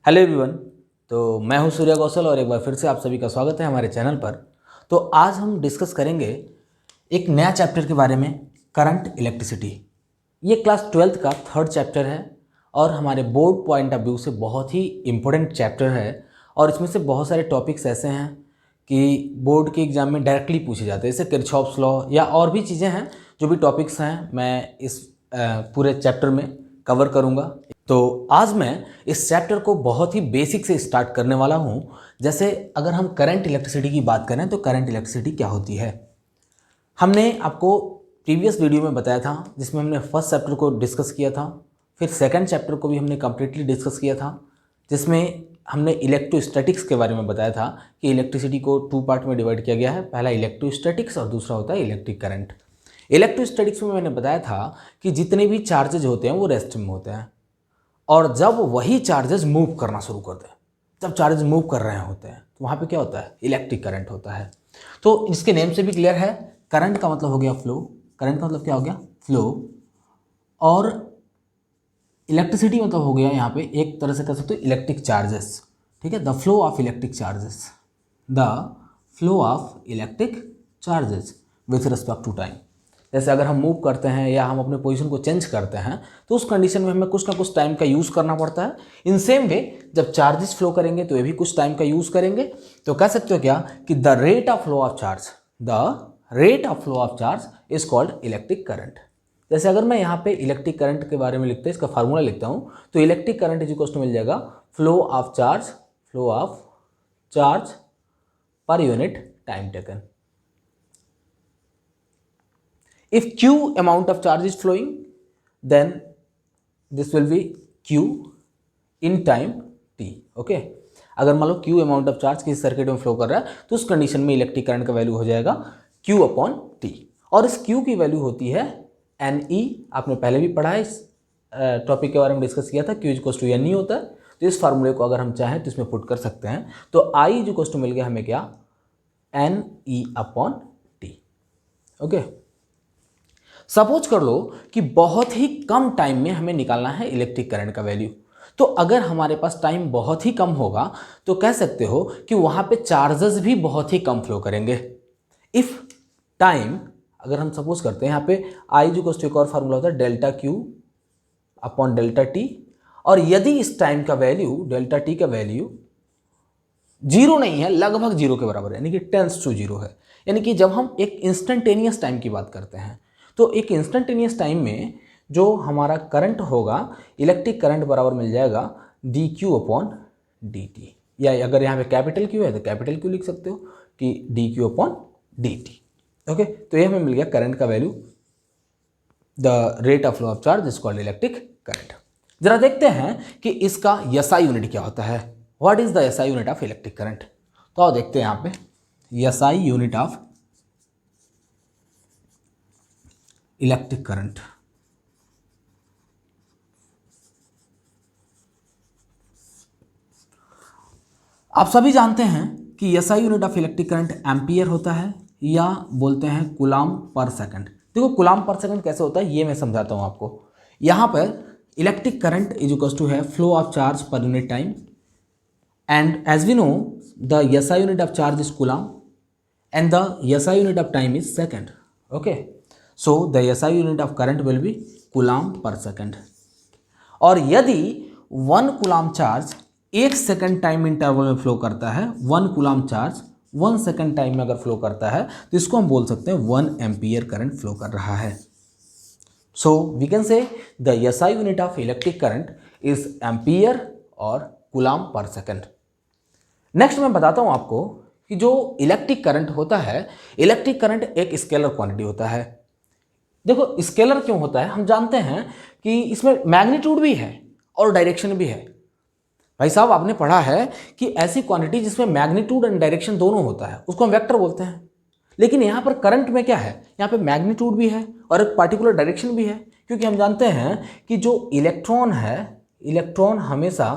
Hello everyone. तो मैं हूं सूर्य कौशल और एक बार फिर से आप सभी का स्वागत है हमारे चैनल पर। तो आज हम डिस्कस करेंगे एक नया चैप्टर के बारे में, करंट इलेक्ट्रिसिटी। ये क्लास 12th का थर्ड चैप्टर है और हमारे बोर्ड पॉइंट ऑफ व्यू से बहुत ही इम्पोर्टेंट चैप्टर है। और इसमें से बहुत सारे टॉपिक्स ऐसे हैं कि बोर्ड के एग्जाम में डायरेक्टली पूछे जाते हैं, जैसे किरचॉफ्स लॉ या और भी चीज़ें हैं। जो भी टॉपिक्स हैं मैं इस पूरे चैप्टर में कवर करूँगा। तो आज मैं इस चैप्टर को बहुत ही बेसिक से स्टार्ट करने वाला हूँ। जैसे अगर हम करंट इलेक्ट्रिसिटी की बात करें तो करंट इलेक्ट्रिसिटी क्या होती है, हमने आपको प्रीवियस वीडियो में बताया था, जिसमें हमने फर्स्ट चैप्टर को डिस्कस किया था। फिर सेकंड चैप्टर को भी हमने कम्प्लीटली डिस्कस किया था, जिसमें हमने इलेक्ट्रोस्टैटिक्स के बारे में बताया था कि इलेक्ट्रिसिटी को 2 पार्ट में डिवाइड किया गया है। पहला इलेक्ट्रोस्टैटिक्स और दूसरा होता है इलेक्ट्रिक करंट। इलेक्ट्रोस्टैटिक्स में मैंने बताया था कि जितने भी चार्जेज होते हैं वो रेस्ट में होते हैं, और जब वही चार्जेस मूव करना शुरू करते हैं, जब चार्जेस मूव कर रहे होते हैं तो वहाँ पे क्या होता है, इलेक्ट्रिक करंट होता है। तो इसके नेम से भी क्लियर है, करंट का मतलब हो गया फ्लो। करंट का मतलब क्या हो गया, फ्लो। और इलेक्ट्रिसिटी मतलब हो गया यहाँ पे एक तरह से कह सकते हो इलेक्ट्रिक चार्जेस। ठीक है, the flow of electric charges, the flow of electric charges with respect to time. जैसे अगर हम मूव करते हैं या हम अपने पोजीशन को चेंज करते हैं तो उस कंडीशन में हमें कुछ ना कुछ टाइम का यूज़ करना पड़ता है। इन सेम वे जब चार्जेस फ्लो करेंगे तो ये भी कुछ टाइम का यूज़ करेंगे। तो कह सकते हो क्या कि the rate of flow of charge, the rate of flow of charge is called electric current. जैसे अगर मैं यहाँ पे इलेक्ट्रिक करंट के बारे में लिखते हैं, इसका फार्मूला लिखता हूँ, तो electric current is equal to मिल जाएगा flow of charge per unit time taken. If Q amount of charge is flowing, then this will be Q in time t. Okay? अगर मान लो Q अमाउंट ऑफ चार्ज किसी circuit में flow कर रहा है तो उस कंडीशन में इलेक्ट्रिक करंट का वैल्यू हो जाएगा Q अपॉन T। और इस Q की वैल्यू होती है NE। आपने पहले भी पढ़ा है, इस टॉपिक के बारे में डिस्कस किया था, Q इक्वल्स टू NE होता है। तो इस फार्मूले को अगर हम चाहें तो इसमें पुट कर सकते हैं। तो I इक्वल्स टू मिल गया हमें क्या, NE upon T। Okay, suppose कर लो कि बहुत ही कम टाइम में हमें निकालना है इलेक्ट्रिक करंट का वैल्यू। तो अगर हमारे पास टाइम बहुत ही कम होगा तो कह सकते हो कि वहां पे चार्जेस भी बहुत ही कम फ्लो करेंगे। इफ टाइम, अगर हम सपोज करते हैं यहाँ पे आई जो को एक और फार्मूला होता है delta Q upon delta T, और यदि इस टाइम का वैल्यू डेल्टा टी का वैल्यू जीरो नहीं है, लगभग जीरो के बराबर है, यानी कि टेंस टू जीरो है, यानी कि जब हम एक इंस्टेंटेनियस टाइम की बात करते हैं तो एक इंस्टेंटेनियस टाइम में जो हमारा करंट होगा, इलेक्ट्रिक करंट बराबर मिल जाएगा D Q upon D T. या अगर यहाँ पे कैपिटल क्यू है तो कैपिटल क्यू लिख सकते हो कि D Q upon D T. Okay, तो ये हमें मिल गया करंट का value, the rate of flow of charge is called electric current. जरा देखते हैं कि इसका एसआई यूनिट क्या होता है, what is the SI unit of electric current. तो आओ देखते हैं यहाँ पे SI unit of electric current. आप सभी जानते हैं कि SI unit of electric current ampere होता है या बोलते हैं कूलम पर सेकंड। देखो कूलम पर सेकंड कैसे होता है ये मैं समझाता हूं आपको। यहां पर electric current is equal to है flow of charge per unit time, and as we know the SI unit of charge is coulomb and the SI unit of time is second. Okay, so the SI unit of current will be coulomb per second। और यदि 1 coulomb charge 1 second time interval में flow करता है, 1 coulomb charge 1 second time में अगर flow करता है तो इसको हम बोल सकते हैं 1 एम्पियर करंट फ्लो कर रहा है। So we can say the SI unit of electric current is ampere और कूलम पर सेकंड। नेक्स्ट मैं बताता हूं आपको कि जो इलेक्ट्रिक करंट होता है, इलेक्ट्रिक करंट एक स्केलर क्वांटिटी होता है। देखो स्केलर क्यों होता है, हम जानते हैं कि इसमें मैग्नीट्यूड भी है और डायरेक्शन भी है। भाई साहब आपने पढ़ा है कि ऐसी क्वांटिटी जिसमें मैग्नीट्यूड एंड डायरेक्शन दोनों होता है उसको हम वेक्टर बोलते हैं। लेकिन यहाँ पर करंट में क्या है, यहाँ पे मैग्नीट्यूड भी है और एक पार्टिकुलर डायरेक्शन भी है, क्योंकि हम जानते हैं कि जो इलेक्ट्रॉन है, इलेक्ट्रॉन हमेशा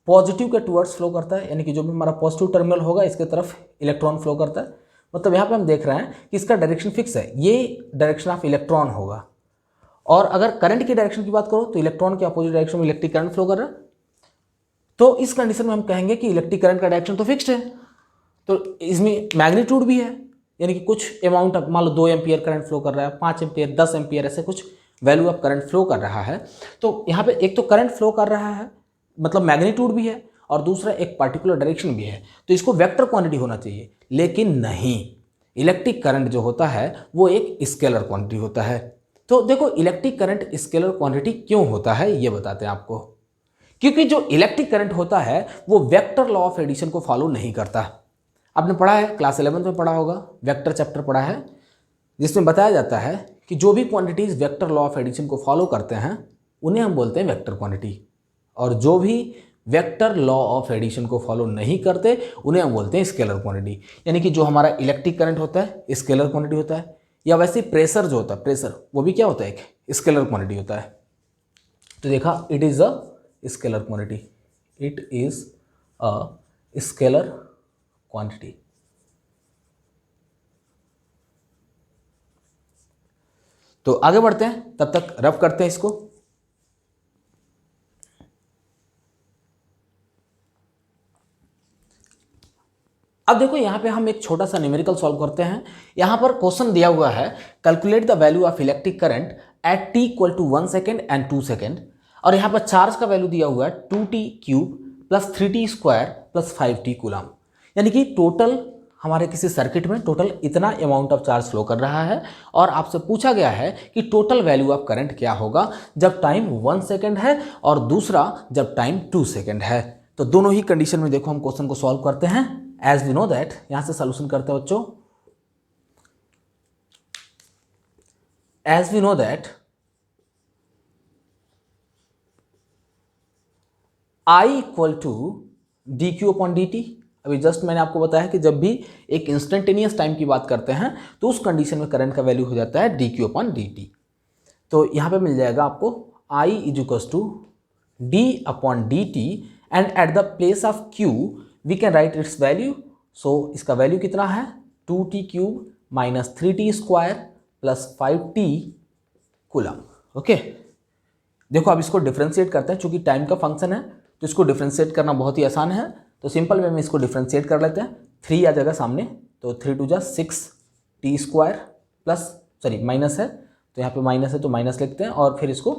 पॉजिटिव के टुवर्ड्स फ्लो करता है, यानी कि जो भी हमारा पॉजिटिव टर्मिनल होगा इसके तरफ इलेक्ट्रॉन फ्लो करता है। मतलब यहाँ पे हम देख रहे हैं कि इसका डायरेक्शन फिक्स है, ये डायरेक्शन ऑफ इलेक्ट्रॉन होगा। और अगर करंट की डायरेक्शन की बात करो तो इलेक्ट्रॉन के अपोजिट डायरेक्शन में इलेक्ट्रिक करंट फ्लो कर रहा है। तो इस कंडीशन में हम कहेंगे कि इलेक्ट्रिक करंट का डायरेक्शन तो फिक्स्ड है, तो इसमें मैग्नीट्यूड भी है, यानी कि कुछ अमाउंट ऑफ मान लो 2 एम्पियर करंट फ्लो कर रहा है, 5 एम्पियर, 10 एम्पियर, ऐसे कुछ वैल्यू ऑफ करंट फ्लो कर रहा है। तो यहाँ पे एक तो करंट फ्लो कर रहा है, मतलब मैग्नीट्यूड भी है, और दूसरा एक पर्टिकुलर डायरेक्शन भी है, तो इसको वेक्टर क्वांटिटी होना चाहिए। लेकिन नहीं, इलेक्ट्रिक करंट जो होता है वो एक स्केलर क्वांटिटी होता है। तो देखो इलेक्ट्रिक करंट स्केलर क्वांटिटी क्यों होता है ये बताते हैं आपको। क्योंकि जो इलेक्ट्रिक करंट होता है वो वेक्टर लॉ ऑफ एडिशन को फॉलो नहीं करता। आपने पढ़ा है, क्लास 11 में पढ़ा होगा, वेक्टर चैप्टर पढ़ा है, जिसमें बताया जाता है कि जो भी quantities vector law of addition को फॉलो करते हैं उन्हें हम बोलते हैं वेक्टर क्वांटिटी, और जो भी वेक्टर लॉ ऑफ एडिशन को फॉलो नहीं करते उन्हें हम बोलते हैं स्केलर क्वांटिटी। यानी कि जो हमारा इलेक्ट्रिक करंट होता है स्केलर क्वांटिटी होता है, या वैसे प्रेशर जो होता है, प्रेशर वो भी क्या होता है, एक स्केलर क्वांटिटी होता है। तो देखा, it is a scalar quantity, it is a scalar quantity. तो आगे बढ़ते हैं, तब तक रफ करते हैं इसको। अब देखो यहाँ पे हम एक छोटा सा न्यूमेरिकल सॉल्व करते हैं। यहाँ पर क्वेश्चन दिया हुआ है, calculate the value of electric current at t equal to 1 second and 2 second, और यहाँ पर चार्ज का वैल्यू दिया हुआ है 2t cube plus 3t square plus 5t coulomb. यानी कि टोटल हमारे किसी सर्किट में टोटल इतना अमाउंट ऑफ चार्ज फ्लो कर रहा है, और आपसे पूछा गया है कि टोटल वैल्यू ऑफ करंट क्या होगा जब टाइम 1 सेकेंड है और दूसरा जब टाइम 2 सेकेंड है। तो दोनों ही कंडीशन में देखो हम क्वेश्चन को सॉल्व करते हैं। एज वी नो दैट, यहां से सोल्यूशन करते हैं बच्चों। As we know that I equal to D Q upon D T. अभी जस्ट मैंने आपको बताया कि जब भी एक इंस्टेंटेनियस टाइम की बात करते हैं तो उस कंडीशन में करंट का वैल्यू हो जाता है D Q upon D T. तो यहाँ पे मिल जाएगा आपको I is equal to D upon D T, and at the place of Q we can write its value. So इसका वैल्यू कितना है, 2t cube minus 3t square plus 5t coulomb. Okay, देखो अब इसको डिफ्रेंशिएट करते हैं, चूंकि time का फंक्शन है तो इसको डिफ्रेंशिएट करना बहुत ही आसान है। तो सिंपल वे में इसको डिफ्रेंशिएट कर लेते हैं। 3 आ जाएगा सामने, तो 3 टू जा 6t square plus, sorry minus है तो यहाँ पे माइनस है तो माइनस लिखते हैं, और फिर इसको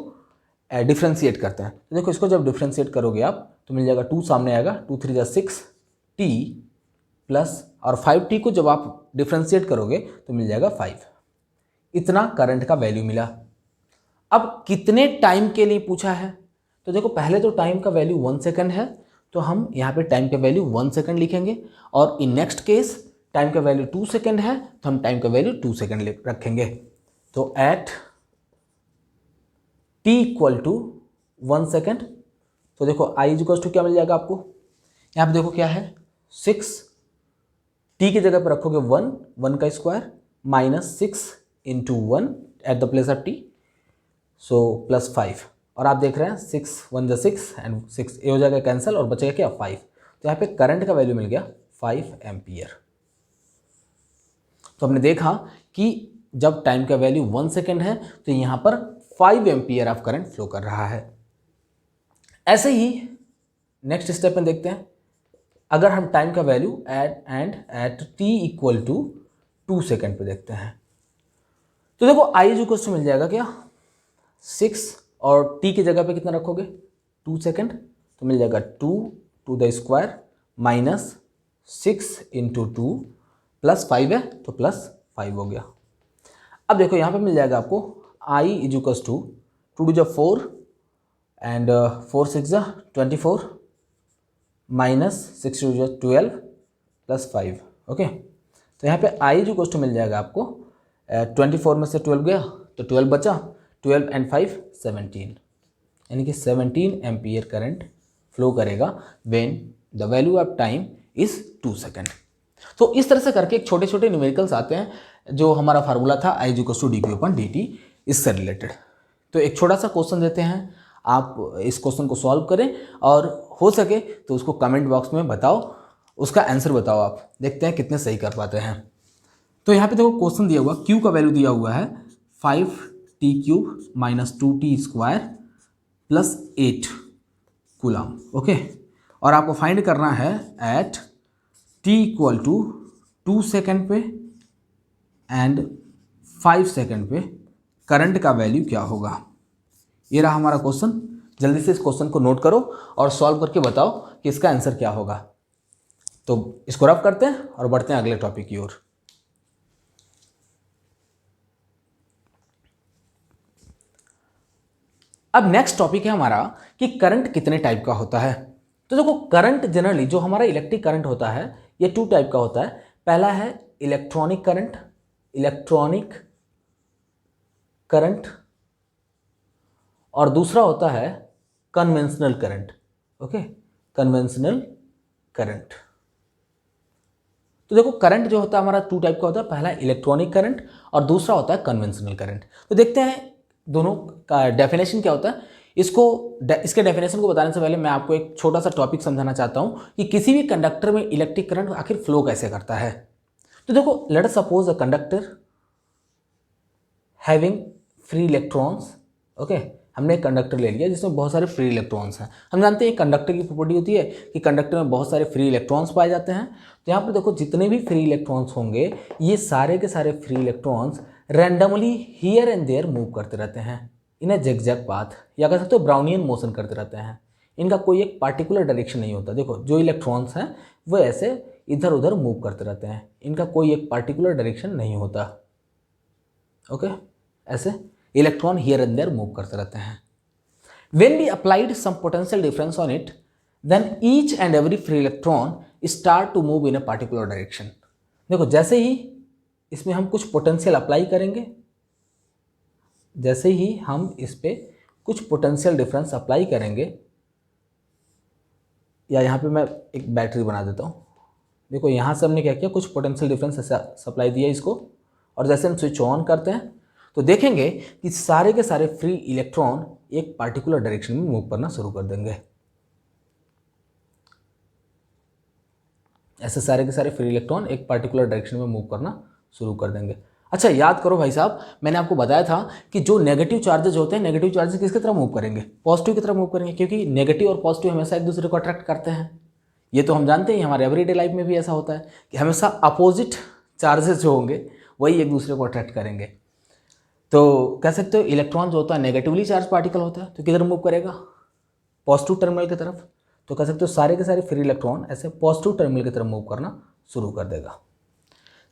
डिफ्रेंशिएट करते हैं। तो देखो इसको जब डिफ्रेंशिएट करोगे आप तो मिल जाएगा 2 सामने आएगा, 2 3 जा 6t प्लस, और 5t को जब आप डिफ्रेंशिएट करोगे तो मिल जाएगा 5। इतना करंट का वैल्यू मिला। अब कितने टाइम के लिए पूछा है, तो देखो पहले तो टाइम का वैल्यू 1 सेकेंड है, तो हम यहाँ पे टाइम का वैल्यू 1 सेकेंड लिखेंगे, और इन नेक्स्ट केस टाइम का वैल्यू 2 सेकेंड है तो हम टाइम का वैल्यू 2 सेकेंड रखेंगे। तो at t equal to 1 second, तो देखो i इक्वल टू क्या मिल जाएगा आपको, यहाँ पे देखो क्या है 6, t की जगह पर रखोगे 1 का square minus 6 into 1 eight the place of t, so plus 5, और आप देख रहे हैं 6 1 जा 6 एंड 6 ये हो जाएगा कैंसिल और बचेगा क्या 5। तो यहाँ पे करंट का वैल्यू मिल गया 5 एम्पियर। तो हमने देखा कि जब टाइम का वैल्यू 1 सेकेंड है तो यहाँ पर 5 एम्पियर ऑफ करंट फ्लो कर रहा है। ऐसे ही नेक्स्ट स्टेप में देखते हैं, अगर हम टाइम का value at t equal to 2 second पे देखते हैं, तो देखो i इक्वल टू मिल जाएगा क्या 6, और t की जगह पे कितना रखोगे 2 सेकेंड, तो मिल जाएगा 2 to the square minus 6 into 2 plus 5 है तो प्लस 5 हो गया। अब देखो यहाँ पे मिल जाएगा आपको i is equal to 2 to जा 4 एंड 4 6 जा 24 माइनस 6 टू जा 12 प्लस 5। ओके, तो यहाँ पे i इज इक्वल टू मिल जाएगा आपको 24 में से 12 गया तो 12 बचा, 12 एंड 5 17, यानी कि 17 एम्पियर करंट फ्लो करेगा when the value of time is 2 second. तो इस तरह से करके एक छोटे छोटे न्यूमेरिकल्स आते हैं। जो हमारा फार्मूला था i equal to D Q upon D T, इससे रिलेटेड। तो एक छोटा सा क्वेश्चन देते हैं, आप इस क्वेश्चन को सॉल्व करें और हो सके तो उसको कमेंट बॉक्स में बताओ, उसका आंसर बताओ। आप देखते हैं कितने सही कर पाते हैं। तो यहाँ पे देखो क्वेश्चन दिया हुआ, Q का वैल्यू दिया हुआ है 5t cube minus 2t square plus 8 coulomb. Okay, और आपको फाइंड करना है at t equal to 2 second पे एंड 5 सेकेंड पे करंट का वैल्यू क्या होगा। ये रहा हमारा क्वेश्चन। जल्दी से इस क्वेश्चन को नोट करो और सॉल्व करके बताओ कि इसका आंसर क्या होगा। तो इसको रफ करते हैं और बढ़ते हैं अगले टॉपिक की ओर। अब नेक्स्ट टॉपिक है हमारा कि करंट कितने टाइप का होता है। तो देखो, करंट जनरली जो हमारा इलेक्ट्रिक करंट होता है ये 2 टाइप का होता है। पहला है इलेक्ट्रॉनिक करंट, और दूसरा होता है conventional current. Okay, conventional current. तो देखो, करंट जो होता है हमारा 2 टाइप का होता है। पहला इलेक्ट्रॉनिक करंट और दूसरा होता है कन्वेंशनल करंट। तो देखते हैं दोनों का डेफिनेशन क्या होता है। इसके डेफिनेशन को बताने से पहले मैं आपको एक छोटा सा टॉपिक समझाना चाहता हूं कि किसी भी कंडक्टर में इलेक्ट्रिक करंट आखिर फ्लो कैसे करता है। तो देखो, let us suppose a conductor having free electrons. Okay, हमने एक कंडक्टर ले लिया जिसमें बहुत सारे फ्री इलेक्ट्रॉन्स हैं। हम जानते हैं कंडक्टर की प्रॉपर्टी होती है कि कंडक्टर में बहुत सारे फ्री इलेक्ट्रॉन्स पाए जाते हैं। तो यहाँ पर देखो, जितने भी फ्री इलेक्ट्रॉन्स होंगे ये सारे के सारे free electrons randomly here and there move करते रहते हैं इन अ ज़िगज़ैग पाथ, या कह सकते हो ब्राउनियन मोशन करते रहते हैं। इनका कोई एक पार्टिकुलर डायरेक्शन नहीं होता। देखो, जो इलेक्ट्रॉन्स हैं वो ऐसे इधर उधर मूव करते रहते हैं, इनका कोई एक पार्टिकुलर डायरेक्शन नहीं होता। ओके, ऐसे electron here and there move करते रहते हैं। When we applied some potential difference on it, then each and every free electron start to move in a particular direction. देखो, जैसे ही इसमें हम कुछ पोटेंशियल अप्लाई करेंगे, जैसे ही हम इस पे कुछ पोटेंशियल डिफरेंस अप्लाई करेंगे, या यहाँ पे मैं एक बैटरी बना देता हूँ। देखो, यहाँ से हमने क्या किया, कुछ पोटेंशियल डिफरेंस ऐसा सप्लाई दिया इसको, और जैसे हम स्विच ऑन करते हैं तो देखेंगे कि सारे के सारे फ्री इलेक्ट्रॉन एक पार्टिकुलर डायरेक्शन में मूव करना शुरू कर देंगे। ऐसे सारे के सारे फ्री इलेक्ट्रॉन एक पार्टिकुलर डायरेक्शन में मूव करना शुरू कर देंगे। अच्छा, याद करो भाई साहब, मैंने आपको बताया था कि जो नेगेटिव चार्जेज होते हैं, नेगेटिव चार्जेज किसकी तरफ मूव करेंगे, पॉजिटिव की तरफ मूव करेंगे, क्योंकि नेगेटिव और पॉजिटिव हमेशा एक दूसरे को अट्रैक्ट करते हैं। ये तो हम जानते हैं, हमारे एवरीडे लाइफ में भी ऐसा होता है कि हमेशा अपोजिट चार्जेस जो होंगे वही एक दूसरे को अट्रैक्ट करेंगे। तो कह सकते हो इलेक्ट्रॉन जो होता है नेगेटिवली चार्ज पार्टिकल होता है, तो किधर मूव करेगा, पॉजिटिव टर्मिनल की तरफ। तो कह सकते हो सारे के सारे फ्री इलेक्ट्रॉन ऐसे पॉजिटिव टर्मिनल की तरफ मूव करना शुरू कर देगा।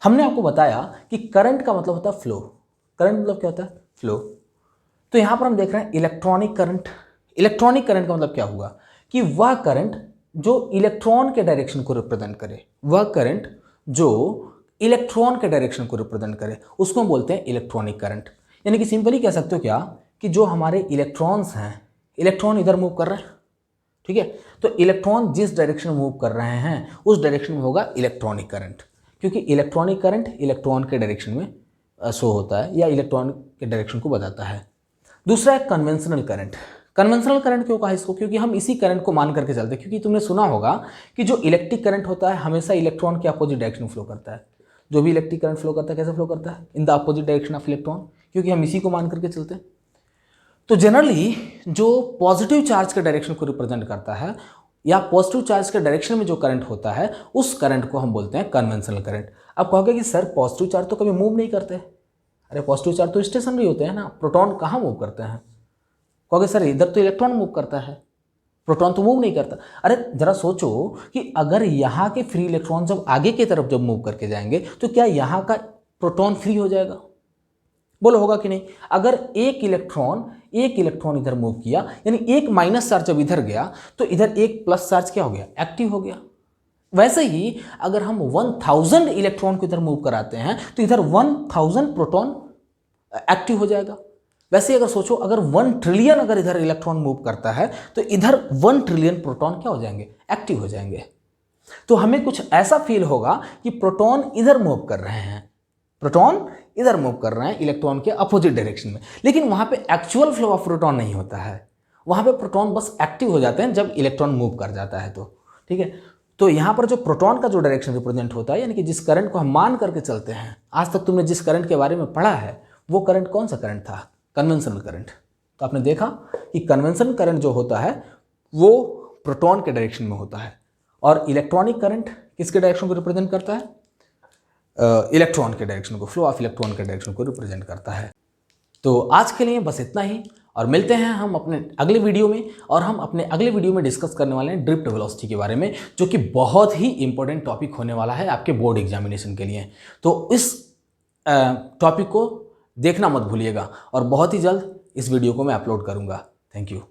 हमने आपको बताया कि करंट का मतलब होता है फ्लो। करंट मतलब क्या होता है, फ्लो। तो यहाँ पर हम देख रहे हैं इलेक्ट्रॉनिक करंट। इलेक्ट्रॉनिक करंट का मतलब क्या हुआ कि वह करंट जो इलेक्ट्रॉन के डायरेक्शन को रिप्रेजेंट करे, वह करंट जो इलेक्ट्रॉन के डायरेक्शन को रिप्रेजेंट करे, उसको हम बोलते हैं इलेक्ट्रॉनिक करंट। यानी कि सिंपली कह सकते हो क्या कि जो हमारे इलेक्ट्रॉन्स हैं, इलेक्ट्रॉन इधर मूव कर रहे हैं, ठीक है, तो इलेक्ट्रॉन जिस डायरेक्शन में मूव कर रहे हैं उस डायरेक्शन में होगा इलेक्ट्रॉनिक करंट, क्योंकि इलेक्ट्रॉनिक करंट इलेक्ट्रॉन के डायरेक्शन में शो होता है या इलेक्ट्रॉन के डायरेक्शन को बताता है। दूसरा है कन्वेंशनल करंट। कन्वेंशनल करंट क्यों कहा इसको, क्योंकि हम इसी करंट को मान करके चलते हैं। क्योंकि तुमने सुना होगा कि जो इलेक्ट्रिक करंट होता है हमेशा इलेक्ट्रॉन के अपोजिट डायरेक्शन में फ्लो करता है। जो भी इलेक्ट्रिक करंट फ्लो करता है कैसे फ्लो करता है, in the opposite direction of electron, क्योंकि हम इसी को मान करके चलते हैं। तो जनरली जो पॉजिटिव चार्ज के डायरेक्शन को रिप्रेजेंट करता है या पॉजिटिव चार्ज के डायरेक्शन में जो करंट होता है उस करंट को हम बोलते हैं कन्वेंशनल करंट। अब कहोगे कि सर पॉजिटिव चार्ज तो कभी मूव नहीं करते। अरे पॉजिटिव चार्ज तो स्टेशनरी होते हैं ना, प्रोटॉन कहाँ मूव करते हैं। कहोगे सर इधर तो इलेक्ट्रॉन मूव करता है, प्रोटॉन तो मूव नहीं करता। अरे जरा सोचो कि अगर यहाँ के फ्री इलेक्ट्रॉन जब आगे की तरफ जब मूव करके जाएंगे तो क्या यहाँ का प्रोटॉन फ्री हो जाएगा, बोलो होगा कि नहीं। अगर एक इलेक्ट्रॉन इधर मूव किया, यानी एक माइनस चार्ज जब इधर गया तो इधर एक प्लस चार्ज क्या हो गया, एक्टिव हो गया। वैसे ही अगर हम 1000 इलेक्ट्रॉन को इधर मूव कराते हैं तो इधर 1000 प्रोटॉन एक्टिव हो जाएगा। वैसे अगर सोचो अगर 1 ट्रिलियन अगर इधर इलेक्ट्रॉन मूव करता है तो इधर 1 ट्रिलियन प्रोटॉन क्या हो जाएंगे, एक्टिव हो जाएंगे। तो हमें कुछ ऐसा फील होगा कि प्रोटॉन इधर मूव कर रहे हैं, प्रोटॉन इधर मूव कर रहे हैं इलेक्ट्रॉन के अपोजिट डायरेक्शन में, लेकिन वहाँ पे एक्चुअल फ्लो ऑफ प्रोटॉन नहीं होता है। वहाँ पे प्रोटॉन बस एक्टिव हो जाते हैं जब इलेक्ट्रॉन मूव कर जाता है। तो ठीक है, तो यहाँ पर जो प्रोटॉन का जो डायरेक्शन रिप्रेजेंट होता है, यानी कि जिस करंट को हम मान करके चलते हैं, आज तक तुमने जिस करंट के बारे में पढ़ा है वो करंट कौन सा करंट था, कन्वेंशनल करंट। तो आपने देखा कि कन्वेंशनल करंट जो होता है वो प्रोटॉन के डायरेक्शन में होता है और इलेक्ट्रॉनिक करंट किसके डायरेक्शन को रिप्रेजेंट करता है? इलेक्ट्रॉन के डायरेक्शन को, फ्लो ऑफ इलेक्ट्रॉन के डायरेक्शन को रिप्रेजेंट करता है। तो आज के लिए बस इतना ही और मिलते हैं हम अपने अगले वीडियो में। और हम अपने अगले वीडियो में डिस्कस करने वाले हैं ड्रिफ्ट वेलोसिटी के बारे में, जो कि बहुत ही इंपॉर्टेंट टॉपिक होने वाला है आपके बोर्ड एग्जामिनेशन के लिए। तो इस टॉपिक को देखना मत भूलिएगा और बहुत ही जल्द इस वीडियो को मैं अपलोड करूंगा। Thank you.